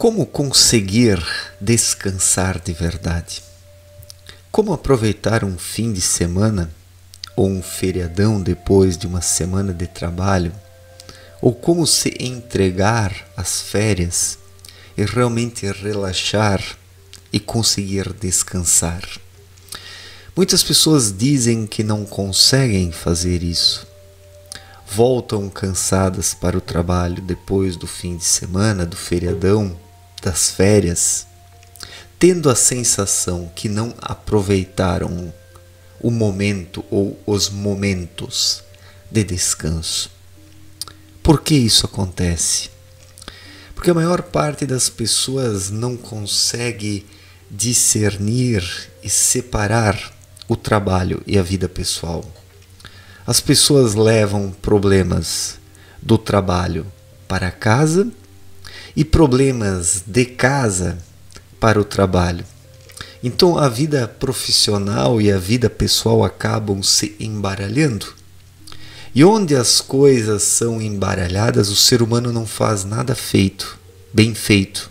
Como conseguir descansar de verdade? Como aproveitar um fim de semana ou um feriadão depois de uma semana de trabalho? Ou como se entregar às férias e realmente relaxar e conseguir descansar? Muitas pessoas dizem que não conseguem fazer isso. Voltam cansadas para o trabalho depois do fim de semana, do feriadão, das férias, tendo a sensação que não aproveitaram o momento ou os momentos de descanso. Por que isso acontece? Porque a maior parte das pessoas não consegue discernir e separar o trabalho e a vida pessoal. As pessoas levam problemas do trabalho para casa e problemas de casa para o trabalho. Então a vida profissional e a vida pessoal acabam se embaralhando. E onde as coisas são embaralhadas, o ser humano não faz nada bem feito.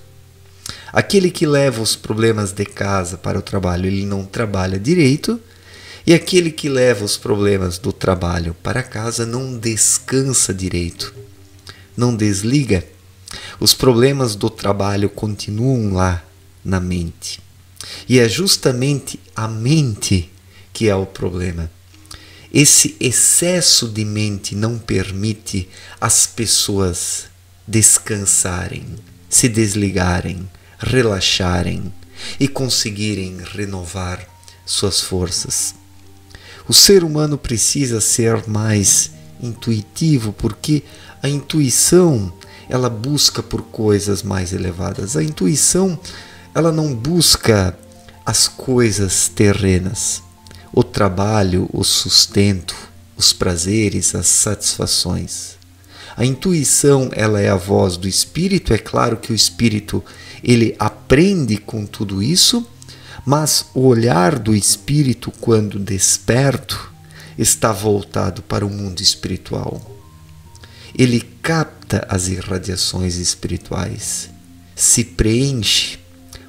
Aquele que leva os problemas de casa para o trabalho, ele não trabalha direito. E aquele que leva os problemas do trabalho para casa não descansa direito, não desliga. Os problemas do trabalho continuam lá na mente. E é justamente a mente que é o problema. Esse excesso de mente não permite as pessoas descansarem, se desligarem, relaxarem e conseguirem renovar suas forças. O ser humano precisa ser mais intuitivo, porque a intuição, ela busca por coisas mais elevadas. A intuição, ela não busca as coisas terrenas, o trabalho, o sustento, os prazeres, as satisfações. A intuição, ela é a voz do espírito. É claro que o espírito, ele aprende com tudo isso, mas o olhar do espírito, quando desperto, está voltado para o mundo espiritual. Ele capta as irradiações espirituais, se preenche,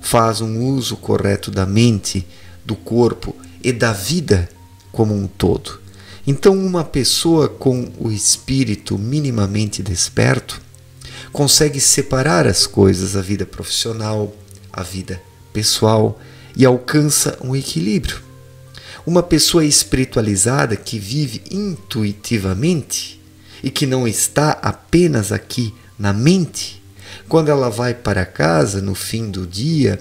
faz um uso correto da mente, do corpo e da vida como um todo. Então, uma pessoa com o espírito minimamente desperto consegue separar as coisas, a vida profissional, a vida pessoal, e alcança um equilíbrio. Uma pessoa espiritualizada que vive intuitivamente e que não está apenas aqui na mente, quando ela vai para casa no fim do dia,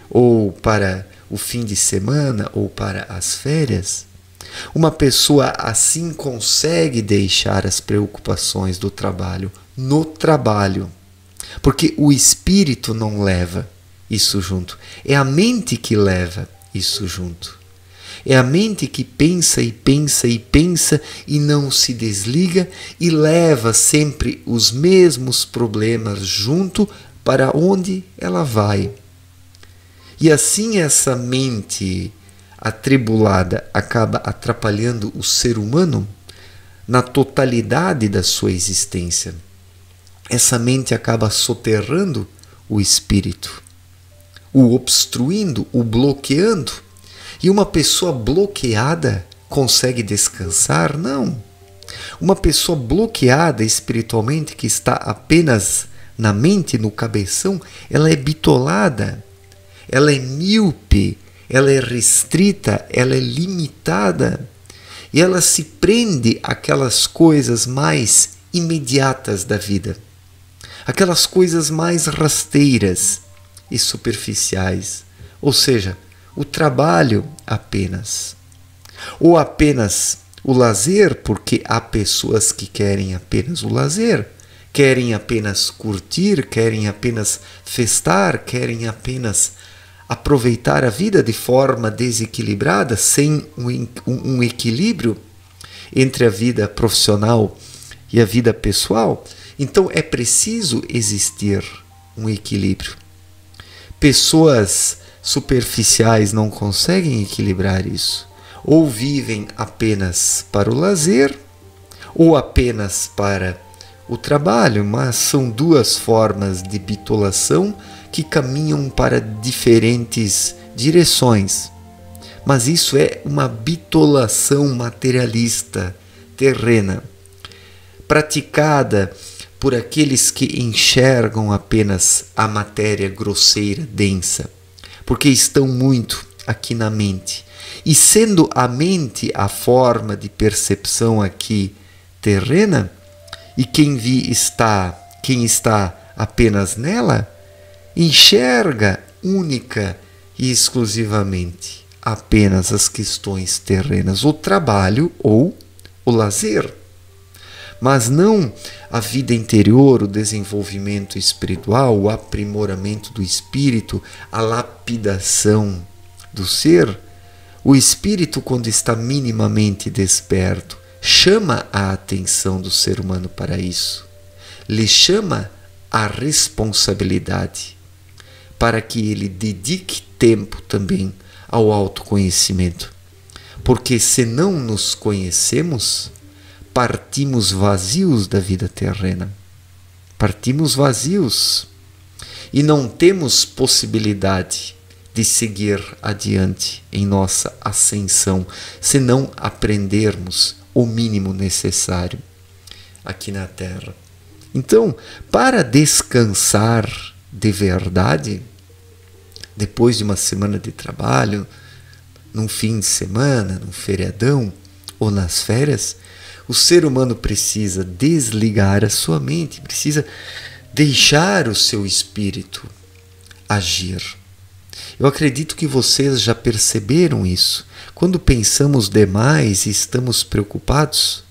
ou para o fim de semana, ou para as férias, uma pessoa assim consegue deixar as preocupações do trabalho no trabalho, porque o espírito não leva isso junto. É a mente que leva isso junto. É a mente que pensa e pensa e pensa e não se desliga e leva sempre os mesmos problemas junto para onde ela vai. E assim essa mente atribulada acaba atrapalhando o ser humano na totalidade da sua existência. Essa mente acaba soterrando o espírito, o obstruindo, o bloqueando. E uma pessoa bloqueada consegue descansar? Não. Uma pessoa bloqueada espiritualmente, que está apenas na mente, no cabeção, ela é bitolada, ela é míope, ela é restrita, ela é limitada. E ela se prende àquelas coisas mais imediatas da vida, aquelas coisas mais rasteiras e superficiais, ou seja, o trabalho apenas, ou apenas o lazer, porque há pessoas que querem apenas o lazer, querem apenas curtir, querem apenas festar, querem apenas aproveitar a vida de forma desequilibrada, sem um equilíbrio entre a vida profissional e a vida pessoal. Então é preciso existir um equilíbrio. Pessoas superficiais não conseguem equilibrar isso. Ou vivem apenas para o lazer, ou apenas para o trabalho, mas são duas formas de bitolação que caminham para diferentes direções. Mas isso é uma bitolação materialista, terrena, praticada por aqueles que enxergam apenas a matéria grosseira, densa, porque estão muito aqui na mente. E sendo a mente a forma de percepção aqui terrena, e quem está apenas nela, enxerga única e exclusivamente apenas as questões terrenas, o trabalho ou o lazer, mas não a vida interior, o desenvolvimento espiritual, o aprimoramento do espírito, a lapidação do ser. O espírito, quando está minimamente desperto, chama a atenção do ser humano para isso, lhe chama a responsabilidade, para que ele dedique tempo também ao autoconhecimento. Porque se não nos conhecemos, partimos vazios da vida terrena. Partimos vazios e não temos possibilidade de seguir adiante em nossa ascensão, se não aprendermos o mínimo necessário aqui na Terra. Então, para descansar de verdade, depois de uma semana de trabalho, num fim de semana, num feriadão ou nas férias, o ser humano precisa desligar a sua mente, precisa deixar o seu espírito agir. Eu acredito que vocês já perceberam isso. Quando pensamos demais e estamos preocupados,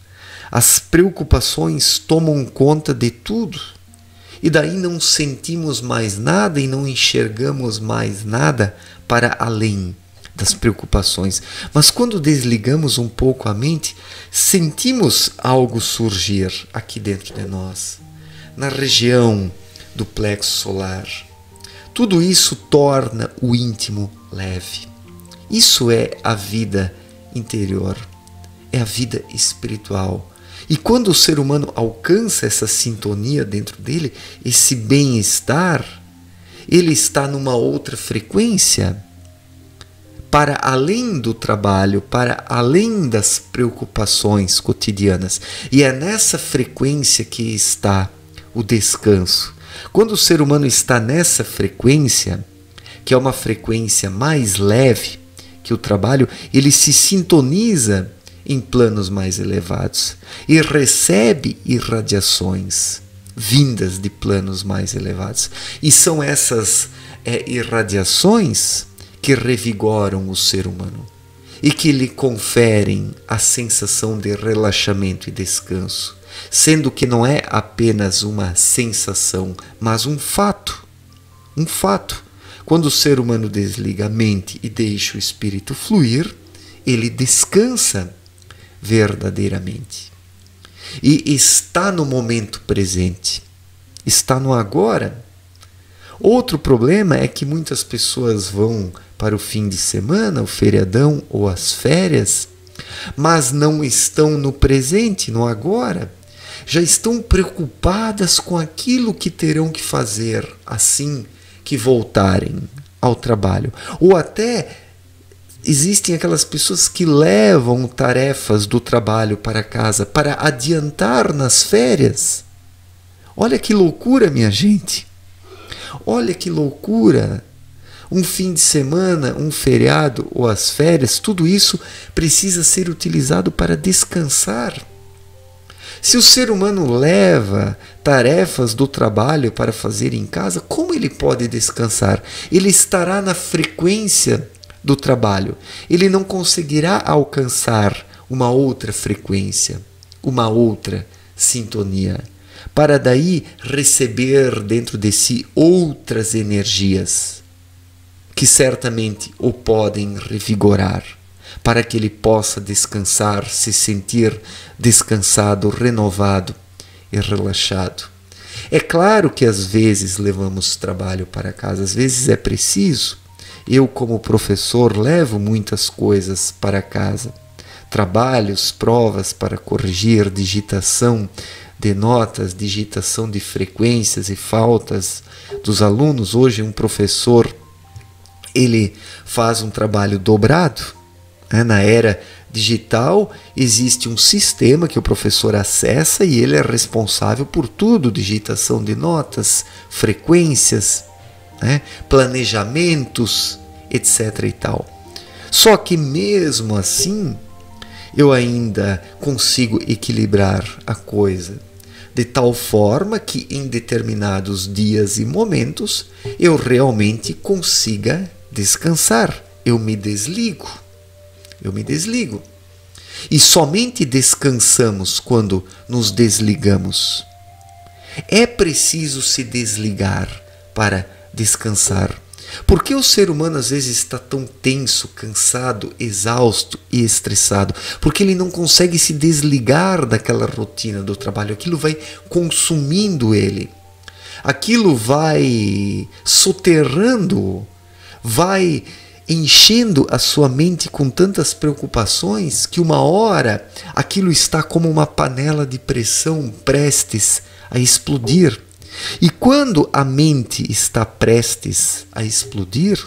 as preocupações tomam conta de tudo. E daí não sentimos mais nada e não enxergamos mais nada para além das preocupações. Mas quando desligamos um pouco a mente, sentimos algo surgir aqui dentro de nós, na região do plexo solar. Tudo isso torna o íntimo leve. Isso é a vida interior, é a vida espiritual. E quando o ser humano alcança essa sintonia dentro dele, esse bem-estar, ele está numa outra frequência, para além do trabalho, para além das preocupações cotidianas. E é nessa frequência que está o descanso. Quando o ser humano está nessa frequência, que é uma frequência mais leve que o trabalho, ele se sintoniza em planos mais elevados e recebe irradiações vindas de planos mais elevados. E são essas irradiações que revigoram o ser humano e que lhe conferem a sensação de relaxamento e descanso, sendo que não é apenas uma sensação, mas um fato. Um fato. Quando o ser humano desliga a mente e deixa o espírito fluir, ele descansa verdadeiramente. E está no momento presente, está no agora. Outro problema é que muitas pessoas vão para o fim de semana, o feriadão ou as férias, mas não estão no presente, no agora. Já estão preocupadas com aquilo que terão que fazer assim que voltarem ao trabalho. Ou até existem aquelas pessoas que levam tarefas do trabalho para casa para adiantar nas férias. Olha que loucura, minha gente. Olha que loucura. Um fim de semana, um feriado ou as férias, tudo isso precisa ser utilizado para descansar. Se o ser humano leva tarefas do trabalho para fazer em casa, como ele pode descansar? Ele estará na frequência do trabalho. Ele não conseguirá alcançar uma outra frequência, uma outra sintonia, para daí receber dentro de si outras energias que certamente o podem revigorar, para que ele possa descansar, se sentir descansado, renovado e relaxado. É claro que às vezes levamos trabalho para casa, às vezes é preciso. Eu, como professor, levo muitas coisas para casa. Trabalhos, provas para corrigir, digitação de notas, digitação de frequências e faltas dos alunos. Hoje um professor, ele faz um trabalho dobrado, né? Na era digital existe um sistema que o professor acessa e ele é responsável por tudo, digitação de notas, frequências, né? Planejamentos, etc. e tal. Só que mesmo assim, eu ainda consigo equilibrar a coisa de tal forma que em determinados dias e momentos eu realmente consiga descansar. Eu me desligo. E somente descansamos quando nos desligamos. É preciso se desligar para descansar. Por que o ser humano às vezes está tão tenso, cansado, exausto e estressado? Porque ele não consegue se desligar daquela rotina do trabalho. Aquilo vai consumindo ele. Aquilo vai soterrando, vai enchendo a sua mente com tantas preocupações que uma hora aquilo está como uma panela de pressão prestes a explodir. E quando a mente está prestes a explodir,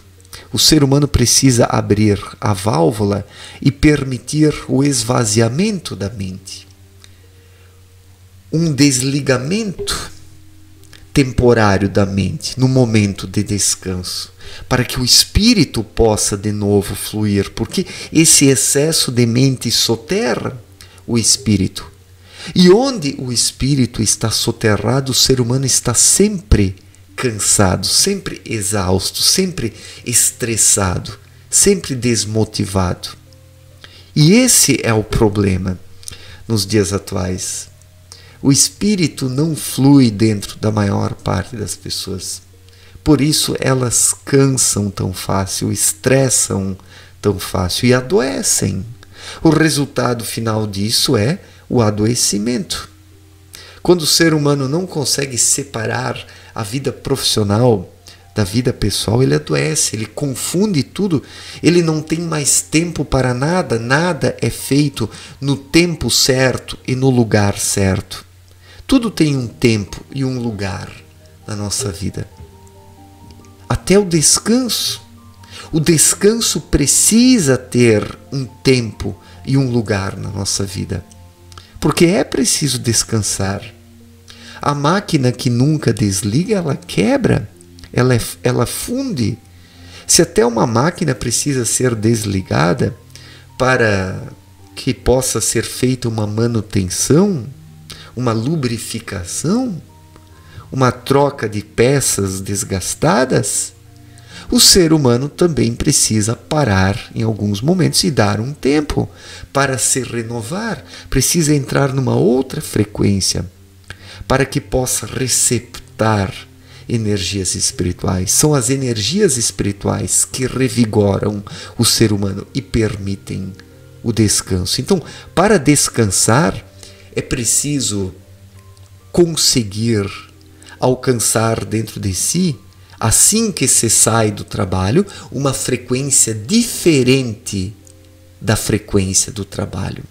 o ser humano precisa abrir a válvula e permitir o esvaziamento da mente. Um desligamento temporário da mente, no momento de descanso, para que o espírito possa de novo fluir, porque esse excesso de mente soterra o espírito. E onde o espírito está soterrado, o ser humano está sempre cansado, sempre exausto, sempre estressado, sempre desmotivado. E esse é o problema nos dias atuais. O espírito não flui dentro da maior parte das pessoas. Por isso elas cansam tão fácil, estressam tão fácil e adoecem. O resultado final disso é o adoecimento. Quando o ser humano não consegue separar a vida profissional da vida pessoal, ele adoece, ele confunde tudo, ele não tem mais tempo para nada, nada é feito no tempo certo e no lugar certo. Tudo tem um tempo e um lugar na nossa vida. Até o descanso. O descanso precisa ter um tempo e um lugar na nossa vida. Porque é preciso descansar. A máquina que nunca desliga, ela quebra, ela funde. Se até uma máquina precisa ser desligada para que possa ser feita uma manutenção, uma lubrificação, uma troca de peças desgastadas, o ser humano também precisa parar em alguns momentos e dar um tempo para se renovar. Precisa entrar numa outra frequência para que possa receptar energias espirituais. São as energias espirituais que revigoram o ser humano e permitem o descanso. Então, para descansar, é preciso conseguir alcançar dentro de si, assim que se sai do trabalho, uma frequência diferente da frequência do trabalho.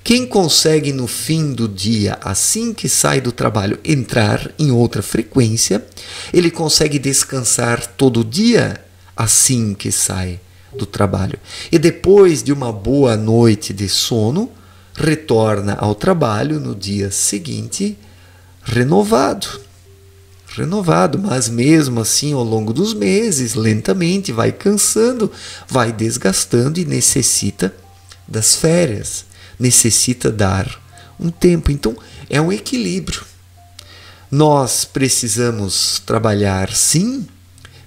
Quem consegue no fim do dia, assim que sai do trabalho, entrar em outra frequência, ele consegue descansar todo dia assim que sai do trabalho. E depois de uma boa noite de sono, retorna ao trabalho no dia seguinte renovado, mas mesmo assim ao longo dos meses, lentamente vai cansando, vai desgastando e necessita das férias, necessita dar um tempo. Então é um equilíbrio. Nós precisamos trabalhar sim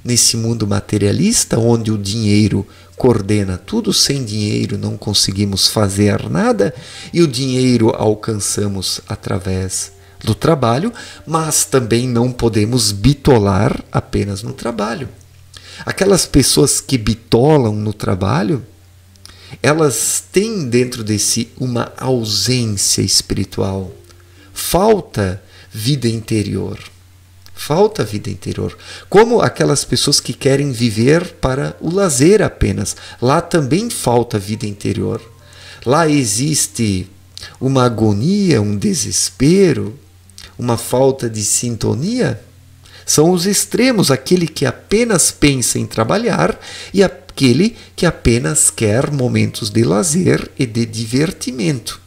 nesse mundo materialista onde o dinheiro coordena tudo. Sem dinheiro não conseguimos fazer nada e o dinheiro alcançamos através do trabalho, mas também não podemos bitolar apenas no trabalho. Aquelas pessoas que bitolam no trabalho, elas têm dentro de si uma ausência espiritual. Falta vida interior. Falta vida interior. Como aquelas pessoas que querem viver para o lazer apenas. Lá também falta vida interior. Lá existe uma agonia, um desespero, uma falta de sintonia? São os extremos, aquele que apenas pensa em trabalhar e aquele que apenas quer momentos de lazer e de divertimento.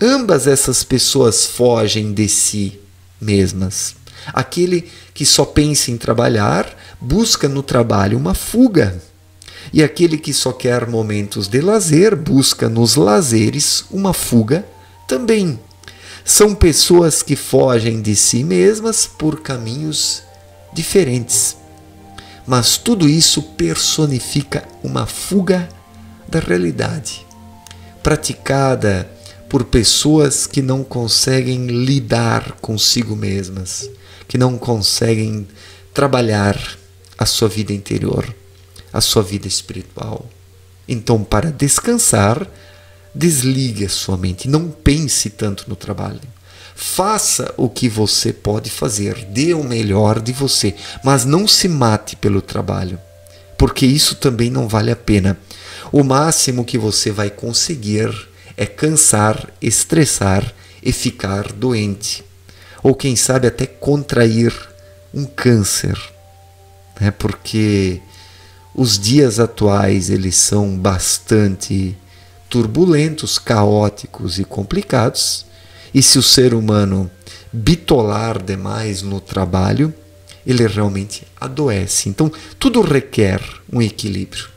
Ambas essas pessoas fogem de si mesmas. Aquele que só pensa em trabalhar busca no trabalho uma fuga. E aquele que só quer momentos de lazer busca nos lazeres uma fuga também. São pessoas que fogem de si mesmas por caminhos diferentes. Mas tudo isso personifica uma fuga da realidade, praticada por pessoas que não conseguem lidar consigo mesmas, que não conseguem trabalhar a sua vida interior, a sua vida espiritual. Então, para descansar, desligue a sua mente, não pense tanto no trabalho. Faça o que você pode fazer, dê o melhor de você, mas não se mate pelo trabalho, porque isso também não vale a pena. O máximo que você vai conseguir é cansar, estressar e ficar doente, ou quem sabe até contrair um câncer, né? Porque os dias atuais eles são bastante turbulentos, caóticos e complicados. E se o ser humano bitolar demais no trabalho, ele realmente adoece. Então, tudo requer um equilíbrio.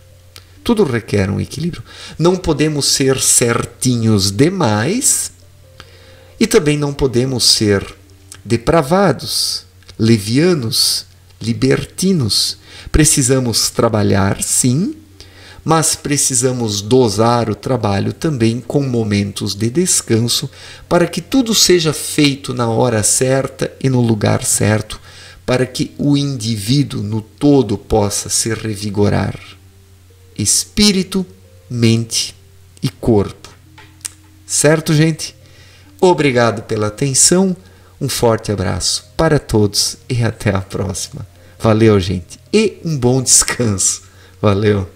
Tudo requer um equilíbrio. Não podemos ser certinhos demais e também não podemos ser depravados, levianos, libertinos. Precisamos trabalhar, sim, mas precisamos dosar o trabalho também com momentos de descanso para que tudo seja feito na hora certa e no lugar certo, para que o indivíduo no todo possa se revigorar. Espírito, mente e corpo. Certo, gente? Obrigado pela atenção, um forte abraço para todos e até a próxima. Valeu, gente, e um bom descanso. Valeu!